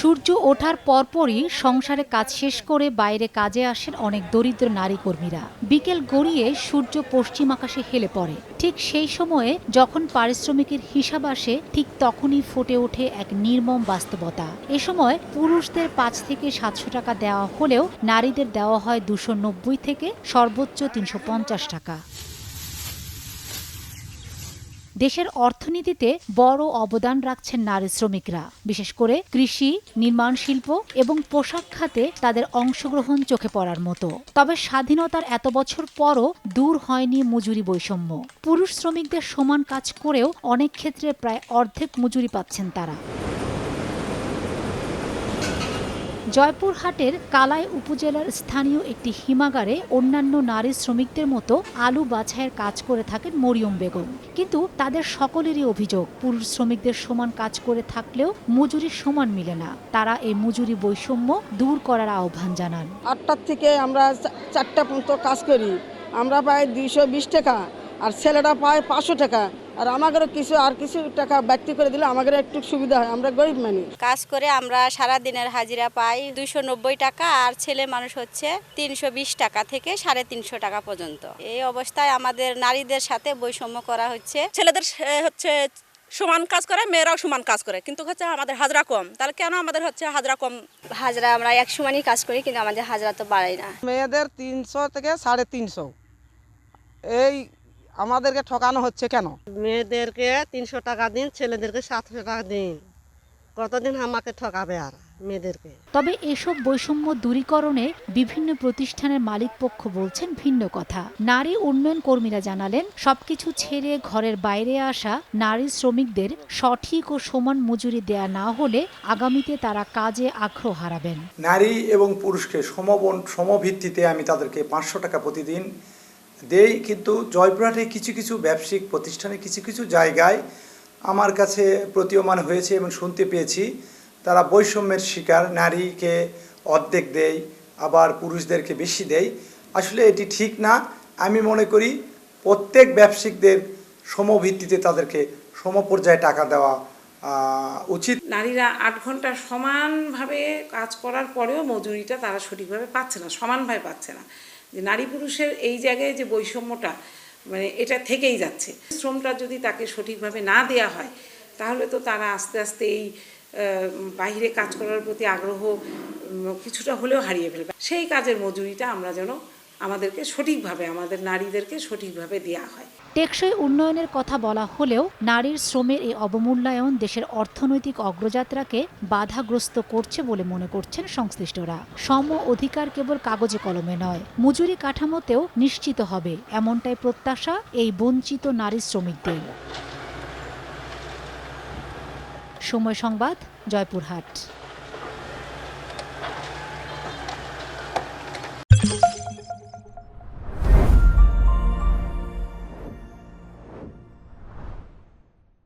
সূর্য ওঠার পরপরই সংসারে কাজ শেষ করে বাইরে কাজে আসেন অনেক দরিদ্র নারী কর্মীরা। বিকেল গড়িয়ে সূর্য পশ্চিম আকাশে হেলে পড়ে। ঠিক সেই সময়ে যখন পারিশ্রমিকের হিসাব আসে, ঠিক তখনই ফুটে ওঠে এক নির্মম বাস্তবতা। এ সময় পুরুষদের ৫ থেকে ৭০০ টাকা দেওয়া হলেও নারীদের দেওয়া হয় ২৯০ থেকে সর্বোচ্চ ৩৫০ টাকা। দেশের অর্থনীতিতে বড় অবদান রাখছেন নারী শ্রমিকরা। বিশেষ করে কৃষি, নির্মাণ শিল্প এবং পোশাক খাতে তাদের অংশগ্রহণ চোখে পড়ার মতো। তবে স্বাধীনতার এত বছর পরও দূর হয়নি মজুরি বৈষম্য। পুরুষ শ্রমিকদের সমান কাজ করেও অনেক ক্ষেত্রে প্রায় অর্ধেক মজুরি পাচ্ছেন তারা। জয়পুরহাটের কালাই উপজেলার স্থানীয় একটি হিমাগারে অন্যান্য নারী শ্রমিকদের মতো আলু বাছাইয়ের কাজ করে থাকেন মরিয়ম বেগম। কিন্তু তাদের সকলেরই অভিযোগ, পুরুষ শ্রমিকদের সমান কাজ করে থাকলেও মজুরির সমান মিলে না। তারা এই মজুরি বৈষম্য দূর করার আহ্বান জানান। ৮টার থেকে আমরা ৪টা পর্যন্ত কাজ করি, আমরা পাই ২২০ টাকা, আর ছেলেরা পায় ৫০০ টাকা। আর আমাদেরও কিছু টাকা ব্যক্তি করে দিলে আমাদের একটু সুবিধা হয়, আমরা গরিব মানুষ। কাজ করে আমরা সারা দিনের হাজিরা পাই ২৯০ টাকা, আর ছেলে মানুষ হচ্ছে ৩২০ টাকা থেকে ৩৫০ টাকা পর্যন্ত। এই অবস্থায় আমাদের নারীদের সাথে বৈষম্য করা হচ্ছে। ছেলেদের হচ্ছে সমান কাজ করে, মেয়েরাও সমান কাজ করে, কিন্তু হচ্ছে আমাদের হাজরা কম। তাহলে কেন আমাদের হচ্ছে হাজরা কম? হাজরা আমরা এক সমানই কাজ করি, কিন্তু আমাদের হাজরা তো বাড়াই না। মেয়েদের ৩০০ থেকে ৩৫০, এই আমাদেরকে ঠকানো হচ্ছে কেন? মেয়েদেরকে ৩০০ টাকা দিন, ছেলেদেরকে ৭০০ টাকা দিন। কতদিন আমাকে ঠকাবে আর মেয়েদেরকে? তবে এসব বৈষম্য দূরীকরণে বিভিন্ন প্রতিষ্ঠানের মালিক পক্ষ বলছেন ভিন্ন কথা। নারী উন্নয়ন কর্মীরা জানালেন, সবকিছু ছেড়ে ঘরের বাইরে আসা নারী শ্রমিকদের সঠিক ও সমান মজুরি দেয়া না হলে আগামীতে তারা কাজে আগ্রহ হারাবেন। নারী এবং পুরুষকে সমভিত্তিতে আমি তাদেরকে ৫০০ টাকা প্রতিদিন দেই, কিন্তু জয়পুরহাটে কিছু ব্যবসায়িক প্রতিষ্ঠানে কিছু জায়গায় আমার কাছে প্রতীয়মান হয়েছে এবং শুনতে পেয়েছি তারা বৈষম্যের শিকার, নারীকে অর্ধেক দেয়, আবার পুরুষদেরকে বেশি দেয়। আসলে এটি ঠিক না। আমি মনে করি প্রত্যেক ব্যবসায়িকদের সমভিত্তিতে তাদেরকে সমপর্যায়ে টাকা দেওয়া উচিত। নারীরা ৮ ঘন্টা সমানভাবে কাজ করার পরেও মজুরিটা তারা সঠিকভাবে পাচ্ছে না, সমানভাবে পাচ্ছে না। যে নারী পুরুষের এই জায়গায় যে বৈষম্যটা এটা থেকেই যাচ্ছে। শ্রমটা যদি তাকে সঠিকভাবে না দেয়া হয়, তাহলে তো তারা আস্তে আস্তে এই বাইরে কাজ করার প্রতি আগ্রহ কিছুটা হলেও হারিয়ে ফেলবে। সেই কাজের মজুরিটা আমরা যেন আমাদেরকে সঠিকভাবে, আমাদের নারীদেরকে সঠিকভাবে দেয়া হয়। টেকসই উন্নয়নের কথা বলা হলেও নারীর শ্রমের এই অবমূল্যায়ন দেশের অর্থনৈতিক অগ্রযাত্রাকে বাধাগ্রস্ত করছে বলে মনে করছেন সংশ্লিষ্টরা। সম অধিকার কেবল কাগজে কলমে নয়, মজুরি কাঠামোতেও নিশ্চিত হবে, এমনটাই প্রত্যাশা এই বঞ্চিত নারী শ্রমিকদের। সময় সংবাদ, জয়পুরহাট।